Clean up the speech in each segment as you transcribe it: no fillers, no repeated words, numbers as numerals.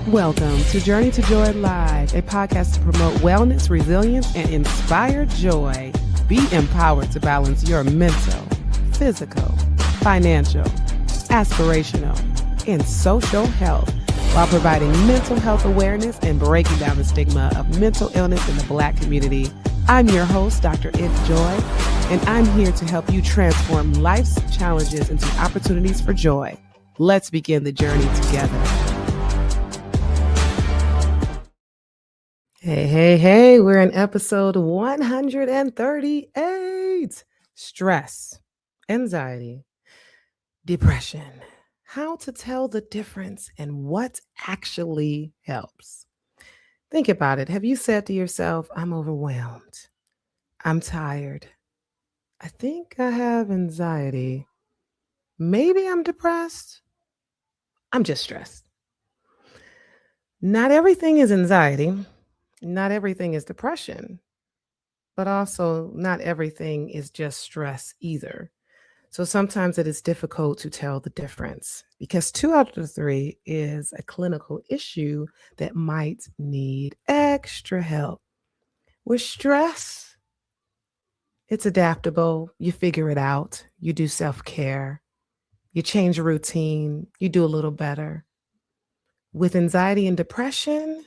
Welcome to Journey to Joy Live, a podcast to promote wellness, resilience, and inspire joy. Be empowered to balance your mental, physical, financial, aspirational, and social health while providing mental health awareness and breaking down the stigma of mental illness in the Black community. I'm your host, Dr. If Joy, and I'm here to help you transform life's challenges into opportunities for joy. Let's begin the journey together. Hey, we're in episode 138. Stress, anxiety, depression. How to tell the difference and what actually helps. Think about it. Have you said to yourself, I'm overwhelmed, I'm tired, I think I have anxiety, maybe I'm depressed, I'm just stressed? Not everything is anxiety. Not everything is depression, but also not everything is just stress either. So sometimes it is difficult to tell the difference because 2 out of the 3 is a clinical issue that might need extra help. With stress, it's adaptable. You figure it out. You do self-care. You change your routine. You do a little better. With anxiety and depression,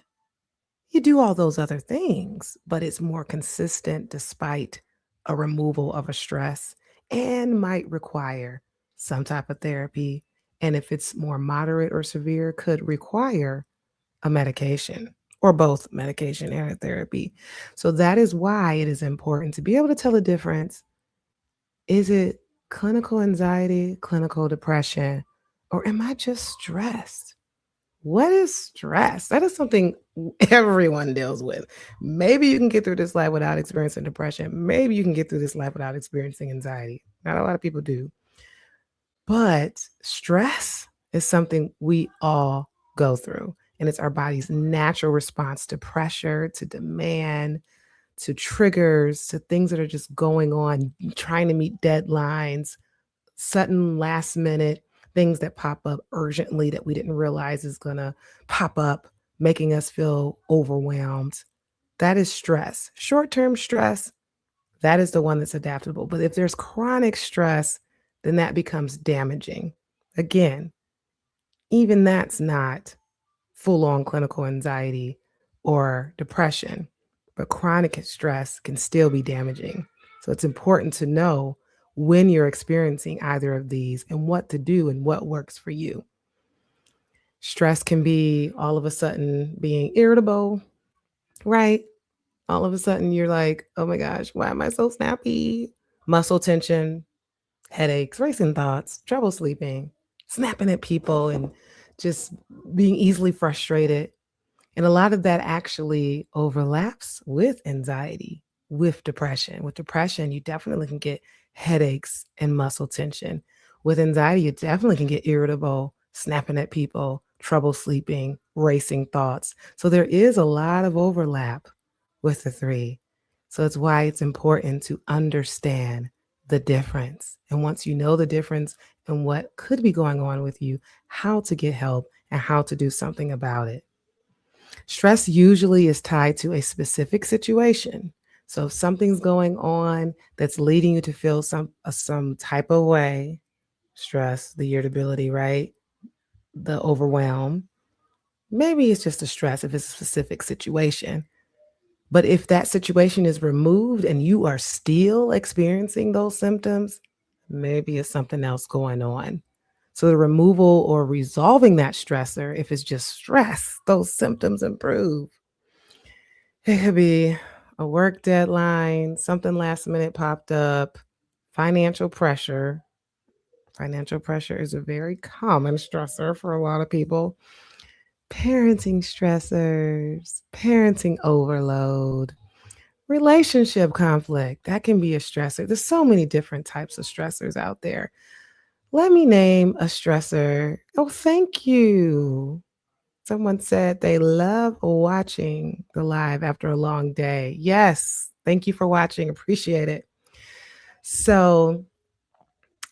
you do all those other things, but it's more consistent despite a removal of a stress and might require some type of therapy. And if it's more moderate or severe, could require a medication or both medication and a therapy. So that is why it is important to be able to tell the difference. Is it clinical anxiety, clinical depression, or am I just stressed? What is stress? That is something everyone deals with. Maybe you can get through this life without experiencing depression. Maybe you can get through this life without experiencing anxiety. Not a lot of people do. But stress is something we all go through. And it's our body's natural response to pressure, to demand, to triggers, to things that are just going on, trying to meet deadlines, sudden last minute things that pop up urgently that we didn't realize is going to pop up, making us feel overwhelmed. That is stress. Short-term stress, that is the one that's adaptable. But if there's chronic stress, then that becomes damaging. Again, even that's not full-on clinical anxiety or depression, but chronic stress can still be damaging. So it's important to know when you're experiencing either of these and what to do and what works for you. Stress can be all of a sudden being irritable, right? All of a sudden you're like, oh my gosh, why am I so snappy? Muscle tension, headaches, racing thoughts, trouble sleeping, snapping at people, and just being easily frustrated. And a lot of that actually overlaps with anxiety, with depression. With depression, you definitely can get headaches and muscle tension. With anxiety, you definitely can get irritable, snapping at people, trouble sleeping, racing thoughts. So there is a lot of overlap with the 3. So it's why it's important to understand the difference. And once you know the difference and what could be going on with you, how to get help and how to do something about it. Stress usually is tied to a specific situation. So if something's going on that's leading you to feel some type of way, stress, the irritability, right? The overwhelm, maybe it's just a stress if it's a specific situation. But if that situation is removed and you are still experiencing those symptoms, maybe it's something else going on. So the removal or resolving that stressor, if it's just stress, those symptoms improve. It could be a work deadline, something last minute popped up, financial pressure. Financial pressure is a very common stressor for a lot of people. Parenting stressors, parenting overload, relationship conflict. That can be a stressor. There's so many different types of stressors out there. Let me name a stressor. Oh, thank you. Someone said they love watching the live after a long day. Yes, thank you for watching. Appreciate it. So,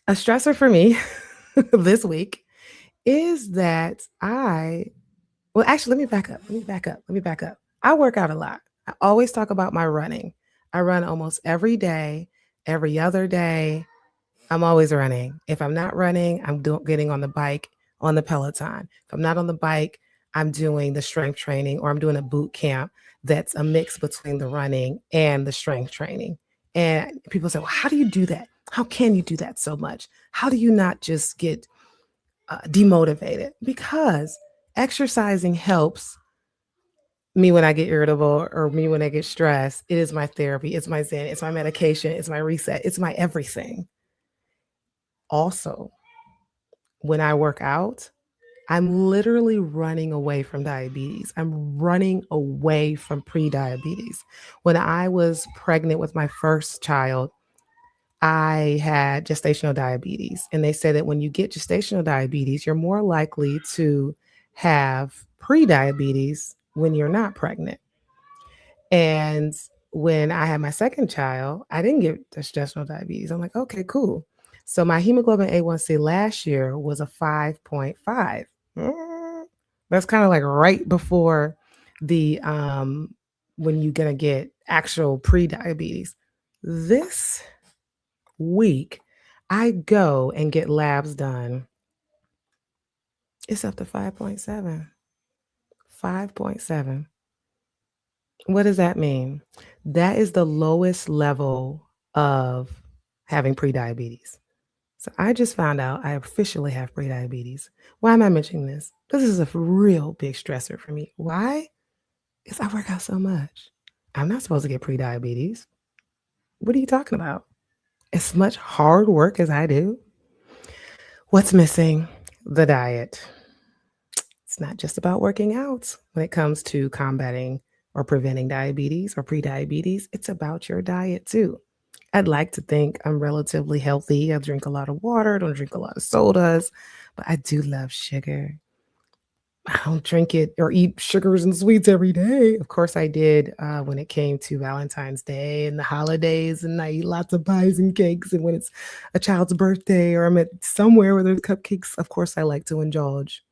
a stressor for me this week is that I Well, actually, let me back up. Let me back up. Let me back up. I work out a lot. I always talk about my running. I run almost every day, every other day. I'm always running. If I'm not running, getting on the bike on the Peloton. If I'm not on the bike, I'm doing the strength training or I'm doing a boot camp that's a mix between the running and the strength training. And people say, well, how do you do that? How can you do that so much? How do you not just get demotivated? Because exercising helps me when I get irritable or me when I get stressed. It is my therapy. It's my zen. It's my medication. It's my reset. It's my everything. Also, when I work out, I'm literally running away from diabetes. I'm running away from pre-diabetes. When I was pregnant with my first child, I had gestational diabetes. And they say that when you get gestational diabetes, you're more likely to have pre-diabetes when you're not pregnant. And when I had my second child, I didn't get gestational diabetes. I'm like, okay, cool. So my hemoglobin A1C last year was a 5.5. That's kind of like right before the when you're gonna get actual pre-diabetes. This week, I go and get labs done. It's up to 5.7. 5.7. What does that mean? That is the lowest level of having prediabetes. So I just found out I officially have prediabetes. Why am I mentioning this? This is a real big stressor for me. Why? Because I work out so much. I'm not supposed to get prediabetes. What are you talking about? As much hard work as I do. What's missing? The diet. It's not just about working out when it comes to combating or preventing diabetes or prediabetes. It's about your diet too. I'd like to think I'm relatively healthy. I drink a lot of water, don't drink a lot of sodas, but I do love sugar. I don't drink it or eat sugars and sweets every day. Of course, I did when it came to Valentine's Day and the holidays, and I eat lots of pies and cakes. And when it's a child's birthday or I'm at somewhere where there's cupcakes, of course, I like to indulge.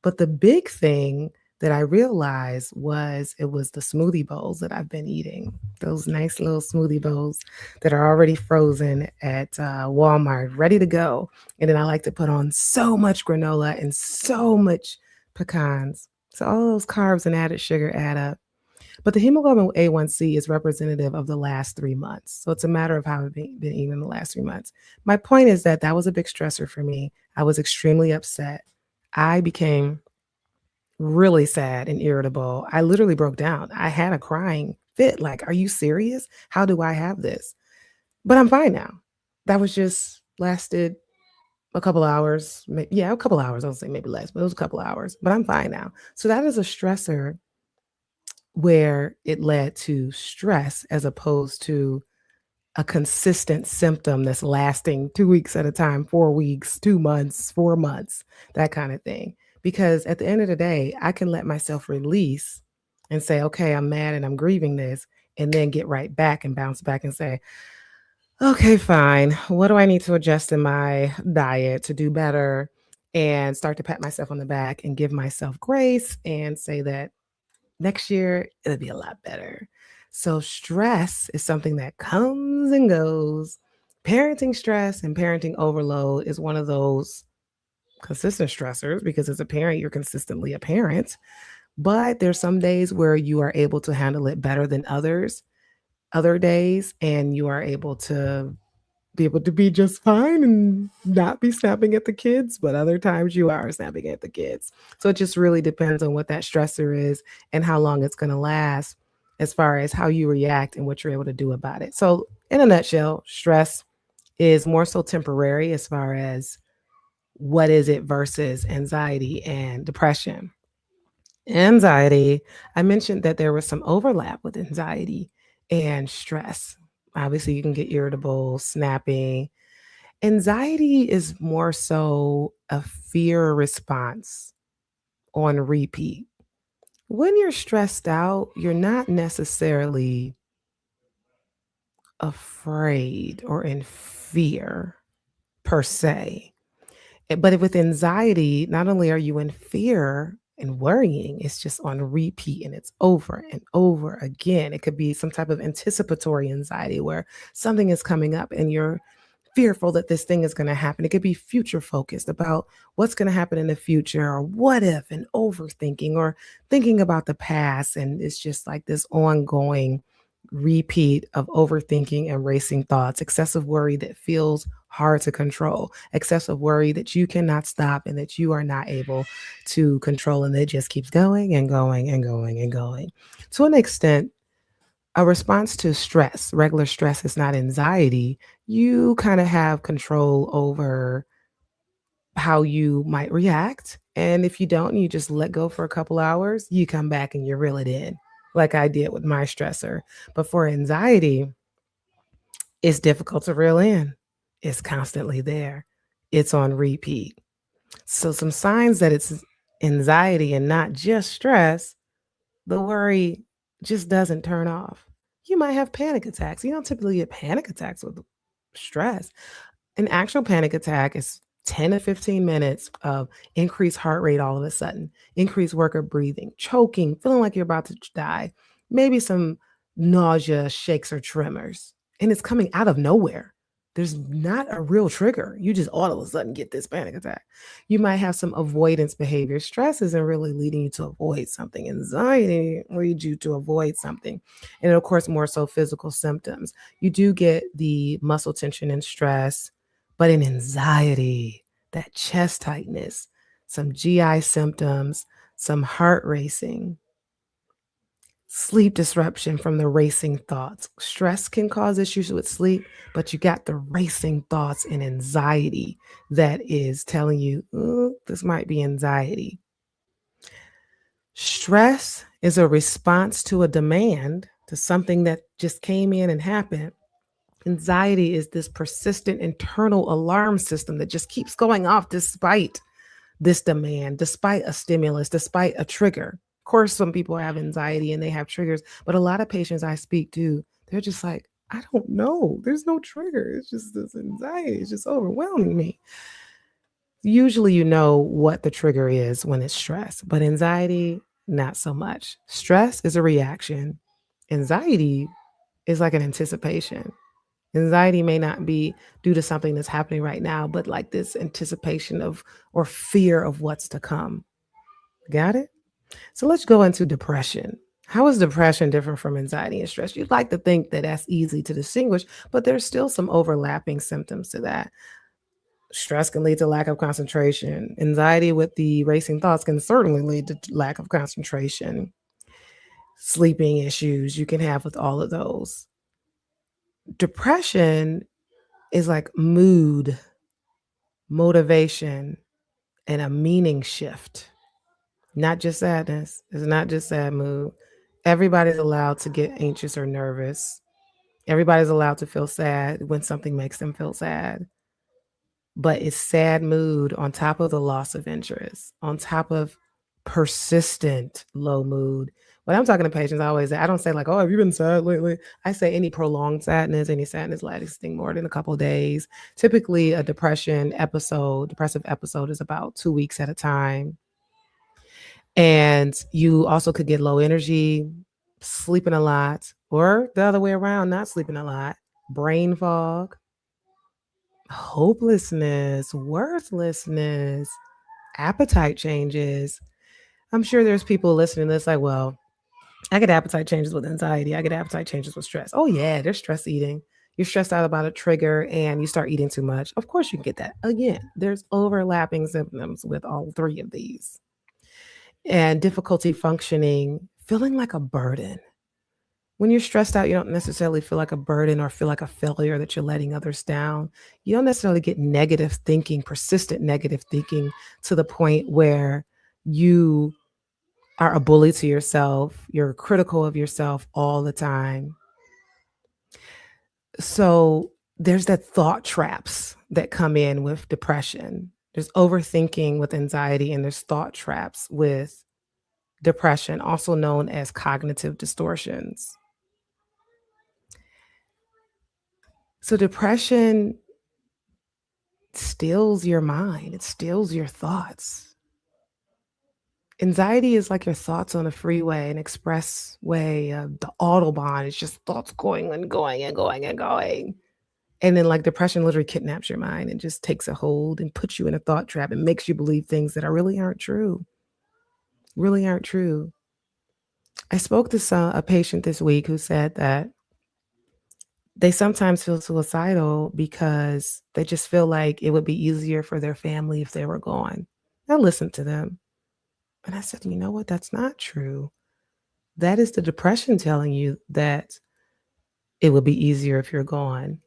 But the big thing that I realized was it was the smoothie bowls that I've been eating. Those nice little smoothie bowls that are already frozen at Walmart, ready to go. And then I like to put on so much granola and so much pecans. So all those carbs and added sugar add up. But the hemoglobin A1C is representative of the last 3 months. So it's a matter of how I've been eating in the last 3 months. My point is that that was a big stressor for me. I was extremely upset. I became really sad and irritable. I literally broke down. I had a crying fit. Like, are you serious? How do I have this? But I'm fine now. That was just lasted a couple hours. Yeah, a couple hours. I'll say maybe less, but it was a couple hours. But I'm fine now. So that is a stressor where it led to stress as opposed to a consistent symptom that's lasting 2 weeks at a time, 4 weeks, 2 months, 4 months, that kind of thing. Because at the end of the day, I can let myself release and say, okay, I'm mad and I'm grieving this, and then get right back and bounce back and say, okay, fine. What do I need to adjust in my diet to do better? And start to pat myself on the back and give myself grace and say that next year it'll be a lot better. So stress is something that comes and goes. Parenting stress and parenting overload is one of those consistent stressors because as a parent, you're consistently a parent. But there's some days where you are able to handle it better than other days, and you are able to be just fine and not be snapping at the kids, but other times you are snapping at the kids. So it just really depends on what that stressor is and how long it's going to last as far as how you react and what you're able to do about it. So, in a nutshell, stress is more so temporary as far as what is it versus anxiety and depression. Anxiety, I mentioned that there was some overlap with anxiety and stress. Obviously, you can get irritable, snapping. Anxiety is more so a fear response on repeat. When you're stressed out, you're not necessarily afraid or in fear per se. But with anxiety, not only are you in fear And worrying is just on repeat and it's over and over again. It could be some type of anticipatory anxiety where something is coming up and you're fearful that this thing is going to happen. It could be future focused about what's going to happen in the future or what if, and overthinking or thinking about the past. And it's just like this ongoing repeat of overthinking and racing thoughts, excessive worry that feels hard to control, excessive worry that you cannot stop and that you are not able to control. And it just keeps going and going and going and going. To an extent, a response to stress, regular stress is not anxiety. You kind of have control over how you might react. And if you don't, you just let go for a couple hours, you come back and you reel it in, like I did with my stressor. But for anxiety, it's difficult to reel in. It's constantly there. It's on repeat. So some signs that it's anxiety and not just stress, the worry just doesn't turn off. You might have panic attacks. You don't typically get panic attacks with stress. An actual panic attack is 10 to 15 minutes of increased heart rate all of a sudden, increased work of breathing, choking, feeling like you're about to die, maybe some nausea, shakes, or tremors. And it's coming out of nowhere. There's not a real trigger. You just all of a sudden get this panic attack. You might have some avoidance behavior. Stress isn't really leading you to avoid something. Anxiety leads you to avoid something. And of course, more so physical symptoms. You do get the muscle tension and stress, but in anxiety, that chest tightness, some GI symptoms, some heart racing, sleep disruption from the racing thoughts. Stress can cause issues with sleep, but you got the racing thoughts and anxiety that is telling you, "Ooh, this might be anxiety." Stress is a response to a demand, to something that just came in and happened. Anxiety is this persistent internal alarm system that just keeps going off despite this demand, despite a stimulus, despite a trigger. Of course, some people have anxiety and they have triggers, but a lot of patients I speak to, they're just like, I don't know. There's no trigger. It's just this anxiety. It's just overwhelming me. Usually, you know what the trigger is when it's stress, but anxiety, not so much. Stress is a reaction, anxiety is like an anticipation. Anxiety may not be due to something that's happening right now, but like this anticipation of or fear of what's to come. Got it? So let's go into depression. How is depression different from anxiety and stress? You'd like to think that that's easy to distinguish, but there's still some overlapping symptoms to that. Stress can lead to lack of concentration. Anxiety with the racing thoughts can certainly lead to lack of concentration. Sleeping issues you can have with all of those. Depression is like mood, motivation, and a meaning shift, not just sadness. It's not just sad mood. Everybody's allowed to get anxious or nervous. Everybody's allowed to feel sad when something makes them feel sad. But it's sad mood on top of the loss of interest, on top of persistent low mood. When I'm talking to patients, I don't say like, "Oh, have you been sad lately?" I say any prolonged sadness, any sadness lasting more than a couple of days. Typically, a depressive episode is about 2 weeks at a time. And you also could get low energy, sleeping a lot, or the other way around, not sleeping a lot, brain fog, hopelessness, worthlessness, appetite changes. I'm sure there's people listening to this like, well, I get appetite changes with anxiety. I get appetite changes with stress. Oh, yeah, there's stress eating. You're stressed out about a trigger and you start eating too much. Of course, you can get that. Again, there's overlapping symptoms with all three of these. And difficulty functioning, feeling like a burden. When you're stressed out, you don't necessarily feel like a burden or feel like a failure that you're letting others down. You don't necessarily get negative thinking, persistent negative thinking to the point where you are a bully to yourself. You're critical of yourself all the time. So there's that thought traps that come in with depression. There's overthinking with anxiety, and there's thought traps with depression, also known as cognitive distortions. So depression steals your mind, it steals your thoughts. Anxiety is like your thoughts on a freeway, an expressway, the Autobahn. It's just thoughts going and going and going and going. And then, like, depression literally kidnaps your mind and just takes a hold and puts you in a thought trap and makes you believe things that are really aren't true. Really aren't true. I spoke to a patient this week who said that they sometimes feel suicidal because they just feel like it would be easier for their family if they were gone. I listened to them and I said, you know what? That's not true. That is the depression telling you that it would be easier if you're gone.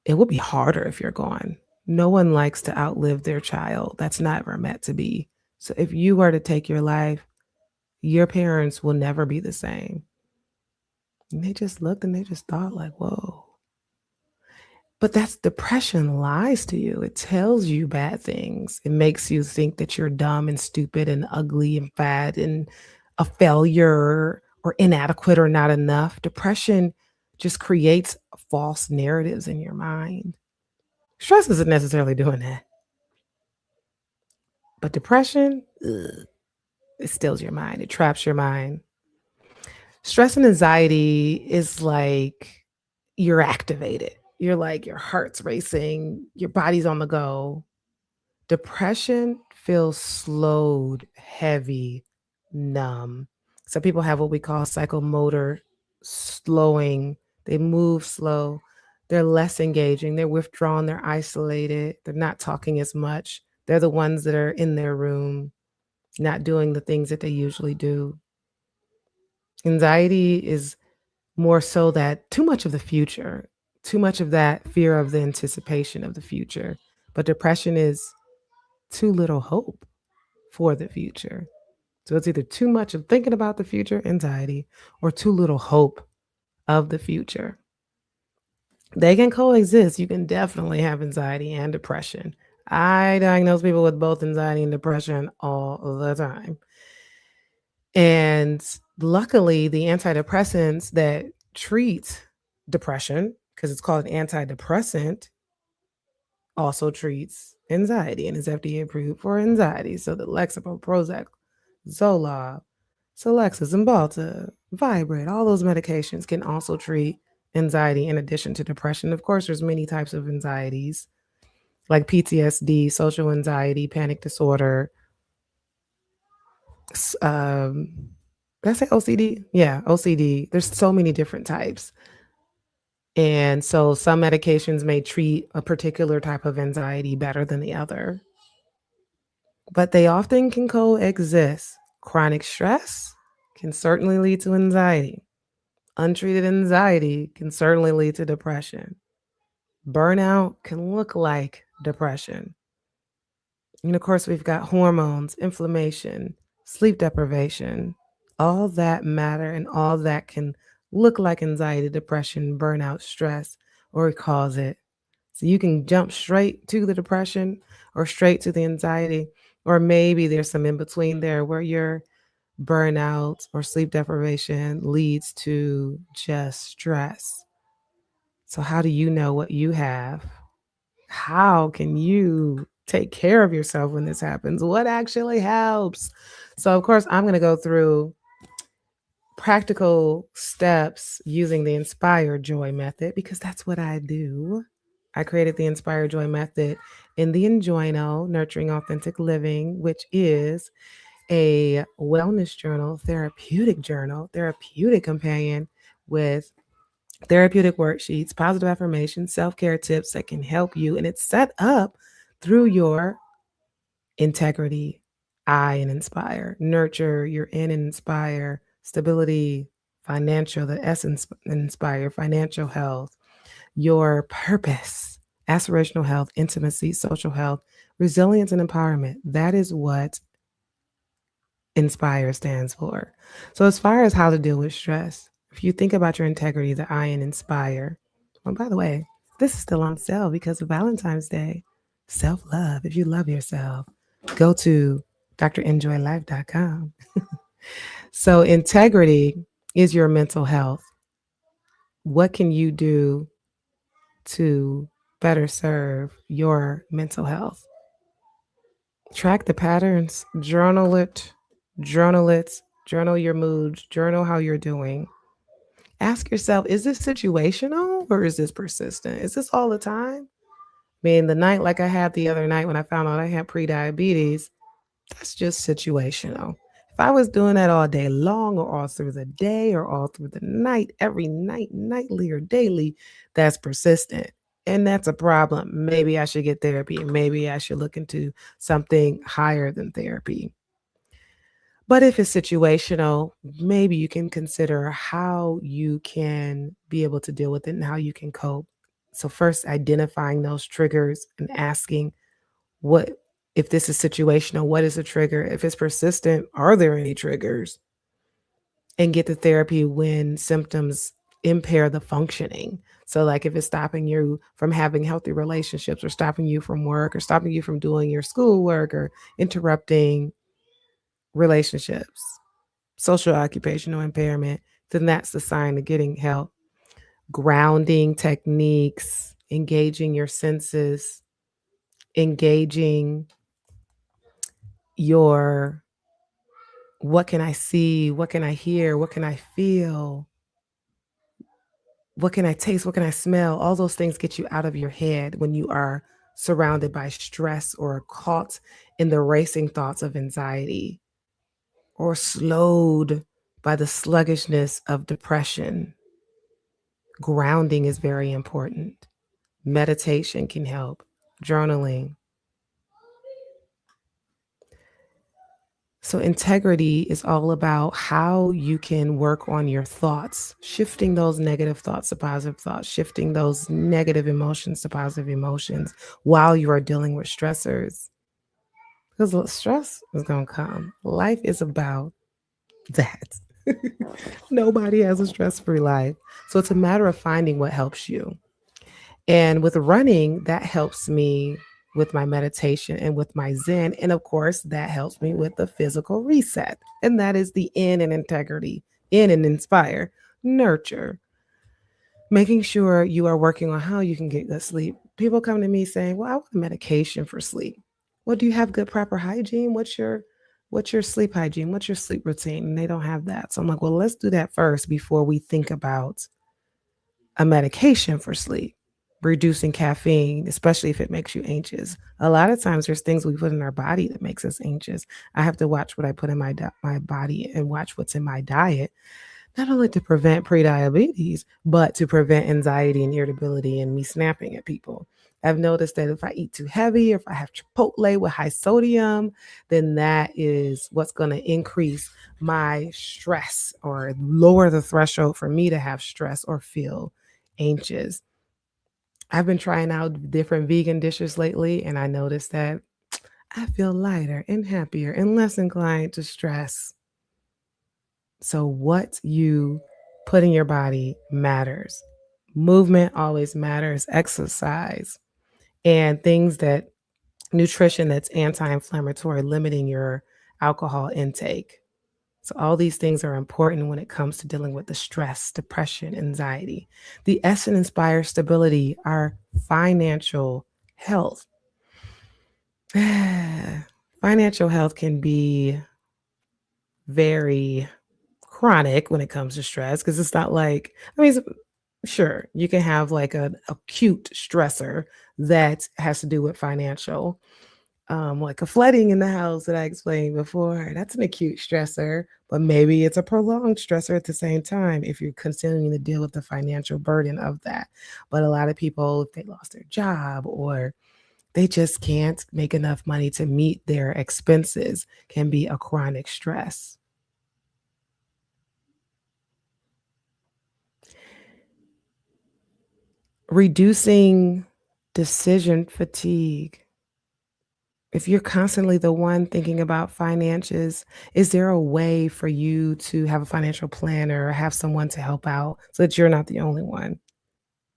It would be harder if you're gone. No one likes to outlive their child. That's never meant to be. So if you were to take your life, your parents will never be the same. And they just looked and they just thought, like, whoa. But that's depression lies to you. It tells you bad things. It makes you think that you're dumb and stupid and ugly and fat and a failure or inadequate or not enough. Depression just creates false narratives in your mind. Stress isn't necessarily doing that. But depression, ugh, it stills your mind. It traps your mind. Stress and anxiety is like you're activated. You're like your heart's racing, your body's on the go. Depression feels slowed, heavy, numb. Some people have what we call psychomotor slowing. They move slow. They're less engaging. They're withdrawn. They're isolated. They're not talking as much. They're the ones that are in their room, not doing the things that they usually do. Anxiety is more so that too much of the future, too much of that fear of the anticipation of the future. But depression is too little hope for the future. So it's either too much of thinking about the future, anxiety, or too little hope of the future. They can coexist. You can definitely have anxiety and depression. I diagnose people with both anxiety and depression all the time. And luckily, the antidepressants that treat depression, because it's called an antidepressant, also treats anxiety and is FDA approved for anxiety. So the Lexapro, Prozac, Zoloft, Celexa, Cymbalta, Vibrate, all those medications can also treat anxiety in addition to depression. Of course, there's many types of anxieties like PTSD, social anxiety, panic disorder. Did I say OCD? Yeah, OCD. There's so many different types. And so some medications may treat a particular type of anxiety better than the other, but they often can coexist. Chronic stress can certainly lead to anxiety. Untreated anxiety can certainly lead to depression. Burnout can look like depression. And of course, we've got hormones, inflammation, sleep deprivation, all that matter and all that can look like anxiety, depression, burnout, stress, or cause it. So you can jump straight to the depression or straight to the anxiety, or maybe there's some in between there where your burnout or sleep deprivation leads to just stress. So, how do you know what you have? How can you take care of yourself when this happens? What actually helps? So, of course, I'm going to go through practical steps using the Inspire Joy method because that's what I do. I created the Inspire Joy method in the Enjoyno, Nurturing Authentic Living, which is a wellness journal, therapeutic companion with therapeutic worksheets, positive affirmations, self-care tips that can help you. And it's set up through your integrity, I and inspire, nurture your in and inspire, stability, financial, the essence inspire, financial health, your purpose, aspirational health, intimacy, social health, resilience, and empowerment. That is what Inspire stands for. So, as far as how to deal with stress, if you think about your integrity, the I in Inspire, oh, by the way, this is still on sale because of Valentine's Day. Self love. If you love yourself, go to drenjoylife.com. So, integrity is your mental health. What can you do to better serve your mental health? Track the patterns, journal it, Journal it, journal your moods, journal how you're doing. Ask yourself, is this situational or is this persistent? Is this all the time? I mean, the night like I had the other night when I found out I had prediabetes, that's just situational. If I was doing that all day long or all through the day or all through the night, every night, nightly or daily, that's persistent. And that's a problem. Maybe I should get therapy. Maybe I should look into something higher than therapy. But if it's situational, maybe you can consider how you can be able to deal with it and how you can cope. So, first, identifying those triggers and asking, what if this is situational, what is a trigger? If it's persistent, are there any triggers? And get the therapy when symptoms impair the functioning. So, like if it's stopping you from having healthy relationships or stopping you from work or stopping you from doing your schoolwork or interrupting relationships, social occupational impairment, then that's the sign of getting help. Grounding techniques, engaging your senses, engaging your what can I see? What can I hear? What can I feel? What can I taste? What can I smell? All those things get you out of your head when you are surrounded by stress or caught in the racing thoughts of anxiety or slowed by the sluggishness of depression. Grounding is very important. Meditation can help, journaling. So, integrity is all about how you can work on your thoughts, shifting those negative thoughts to positive thoughts, shifting those negative emotions to positive emotions while you are dealing with stressors. Because stress is going to come. Life is about that. Nobody has a stress free life. So, it's a matter of finding what helps you. And with running, that helps me with my meditation and with my Zen. And of course, that helps me with the physical reset. And that is the N in integrity, N and inspire, nurture, making sure you are working on how you can get good sleep. People come to me saying, well, I want a medication for sleep. Well, do you have good proper hygiene? What's your sleep hygiene? What's your sleep routine? And they don't have that. So I'm like, well, let's do that first before we think about a medication for sleep, reducing caffeine, especially if it makes you anxious. A lot of times there's things we put in our body that makes us anxious. I have to watch what I put in my body and watch what's in my diet, not only to prevent prediabetes, but to prevent anxiety and irritability and me snapping at people. I've noticed that if I eat too heavy, or if I have Chipotle with high sodium, then that is what's going to increase my stress or lower the threshold for me to have stress or feel anxious. I've been trying out different vegan dishes lately, and I noticed that I feel lighter and happier and less inclined to stress. So, what you put in your body matters. Movement always matters, exercise, and things that nutrition that's anti inflammatory, limiting your alcohol intake. So, all these things are important when it comes to dealing with the stress, depression, anxiety. The S and inspire stability are financial health. Financial health can be very chronic when it comes to stress because it's not like, I mean, sure, you can have like an acute stressor that has to do with financial, like a flooding in the house that I explained before. That's an acute stressor, but maybe it's a prolonged stressor at the same time if you're continuing to deal with the financial burden of that. But a lot of people, if they lost their job or they just can't make enough money to meet their expenses, can be a chronic stress. Reducing decision fatigue. If you're constantly the one thinking about finances, is there a way for you to have a financial planner or have someone to help out so that you're not the only one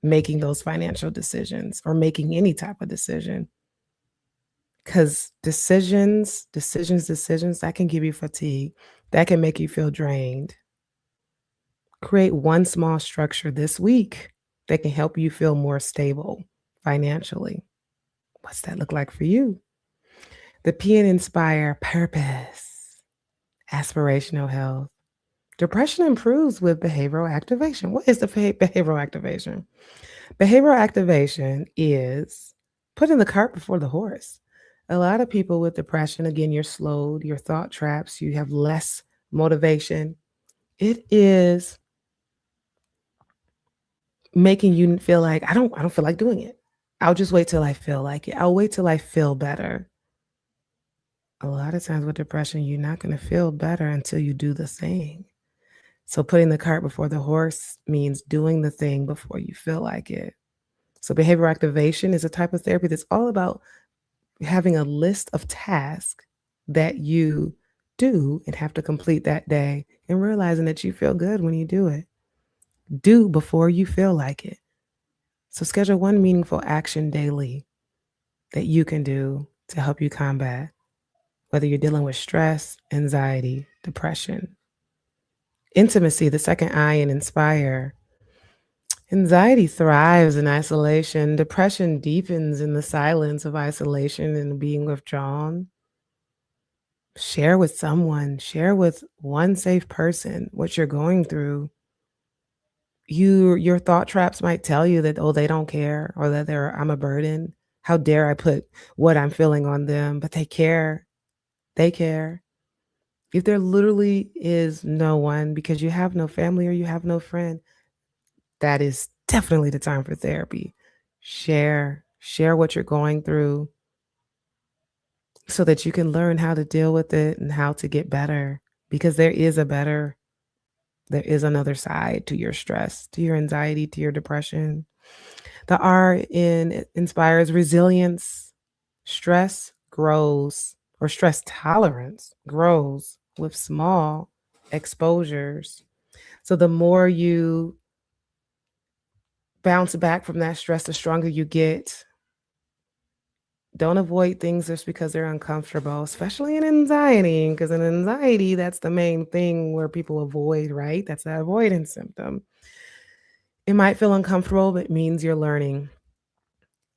making those financial decisions or making any type of decision? Because decisions, that can give you fatigue. That can make you feel drained. Create one small structure this week that can help you feel more stable financially. What's that look like for you? The P and inspire purpose. Aspirational health. Depression improves with behavioral activation. What is the behavioral activation? Behavioral activation is putting the cart before the horse. A lot of people with depression, again, you're slowed, your thought traps, you have less motivation. It is making you feel like I don't feel like doing it. I'll just wait till I feel like it. I'll wait till I feel better. A lot of times with depression, you're not going to feel better until you do the thing. So putting the cart before the horse means doing the thing before you feel like it. So behavioral activation is a type of therapy that's all about having a list of tasks that you do and have to complete that day and realizing that you feel good when you do it. Do before you feel like it. So schedule one meaningful action daily that you can do to help you combat whether you're dealing with stress, anxiety, depression. Intimacy, the second I in inspire. Anxiety thrives in isolation. Depression deepens in the silence of isolation and being withdrawn. Share with someone, share with one safe person what you're going through. Your thought traps might tell you that, oh, they don't care or that I'm a burden. How dare I put what I'm feeling on them? But they care. They care. If there literally is no one because you have no family or you have no friend, that is definitely the time for therapy. Share what you're going through so that you can learn how to deal with it and how to get better because there is another side to your stress, to your anxiety, to your depression. The R in inspires resilience. Stress grows or stress tolerance grows with small exposures. So the more you bounce back from that stress, the stronger you get. Don't avoid things just because they're uncomfortable, especially in anxiety, because in anxiety, that's the main thing where people avoid, right? That's the avoidance symptom. It might feel uncomfortable, but it means you're learning.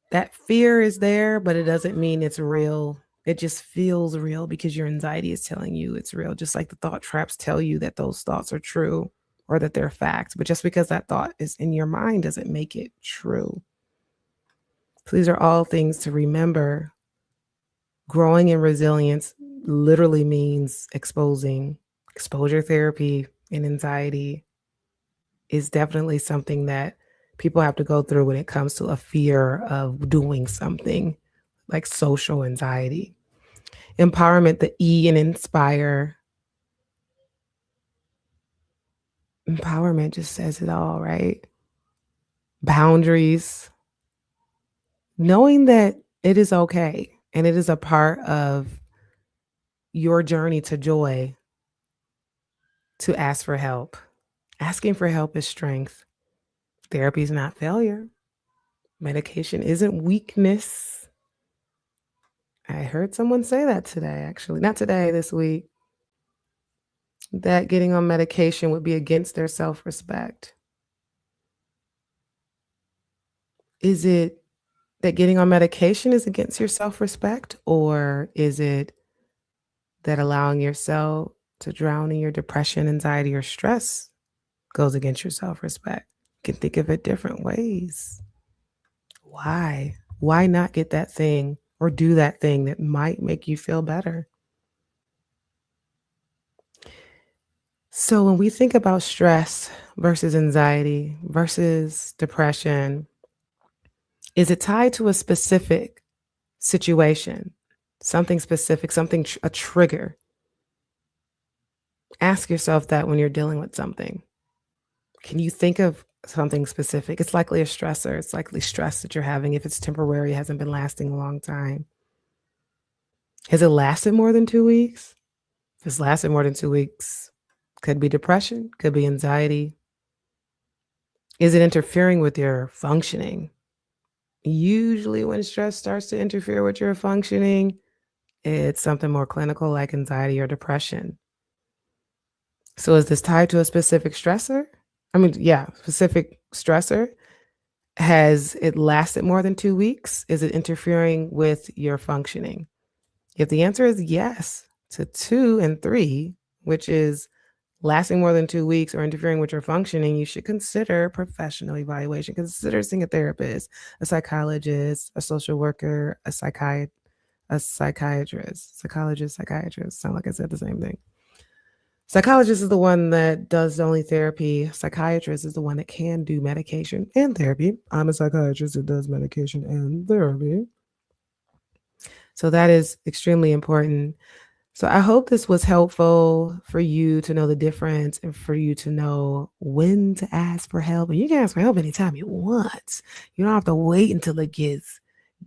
That fear is there, but it doesn't mean it's real. It just feels real because your anxiety is telling you it's real, just like the thought traps tell you that those thoughts are true or that they're facts. But just because that thought is in your mind doesn't make it true. So these are all things to remember. Growing in resilience literally means exposure therapy and anxiety is definitely something that people have to go through when it comes to a fear of doing something like social anxiety. Empowerment, the E in inspire. Empowerment just says it all, right? Boundaries, knowing that it is okay and it is a part of your journey to joy to ask for help. Asking for help is strength. Therapy is not failure. Medication isn't weakness. I heard someone say that today, actually. Not today, this week. That getting on medication would be against their self respect. Is it that getting on medication is against your self respect? Or is it that allowing yourself to drown in your depression, anxiety, or stress goes against your self respect? You can think of it different ways. Why? Why not get that thing or do that thing that might make you feel better? So, when we think about stress versus anxiety versus depression, is it tied to a specific situation, something specific, a trigger? Ask yourself that when you're dealing with something. Can you think of something specific? It's likely a stressor. It's likely stress that you're having. If it's temporary, it hasn't been lasting a long time. Has it lasted more than 2 weeks? If it's lasted more than 2 weeks, could be depression, could be anxiety. Is it interfering with your functioning? Usually, when stress starts to interfere with your functioning, it's something more clinical like anxiety or depression. So, is this tied to a specific stressor? Specific stressor. Has it lasted more than 2 weeks? Is it interfering with your functioning? If the answer is yes to 2 and 3, which is lasting more than 2 weeks or interfering with your functioning, you should consider professional evaluation. Consider seeing a therapist, a psychologist, a social worker, a psychiatrist. Psychologist. Sound like I said the same thing. Psychologist is the one that does only therapy. Psychiatrist is the one that can do medication and therapy. I'm a psychiatrist that does medication and therapy. So that is extremely important. So I hope this was helpful for you to know the difference and for you to know when to ask for help. And you can ask for help anytime you want. You don't have to wait until it gets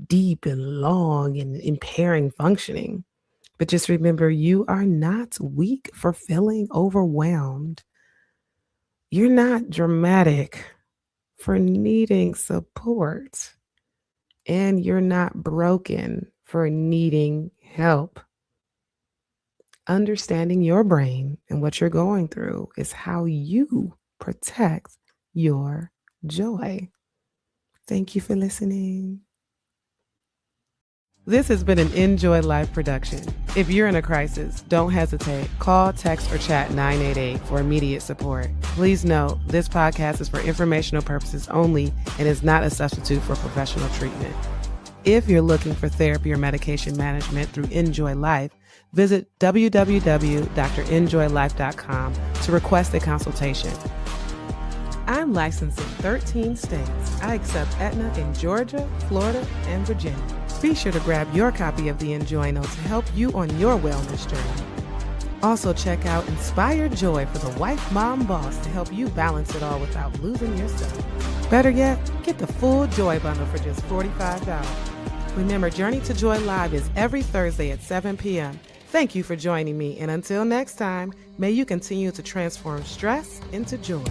deep and long and impairing functioning. But just remember, you are not weak for feeling overwhelmed. You're not dramatic for needing support. And you're not broken for needing help. Understanding your brain and what you're going through is how you protect your joy. Thank you for listening. This has been an Enjoy Life production. If you're in a crisis, don't hesitate. Call, text, or chat 988 for immediate support. Please note, this podcast is for informational purposes only and is not a substitute for professional treatment. If you're looking for therapy or medication management through Enjoy Life, visit www.drenjoylife.com to request a consultation. I'm licensed in 13 states. I accept Aetna in Georgia, Florida, and Virginia. Be sure to grab your copy of the Enjoy Note to help you on your wellness journey. Also check out Inspire Joy for the wife, mom, boss to help you balance it all without losing yourself. Better yet, get the full Joy bundle for just $45. Remember, Journey to Joy Live is every Thursday at 7 p.m. Thank you for joining me, and until next time, may you continue to transform stress into joy.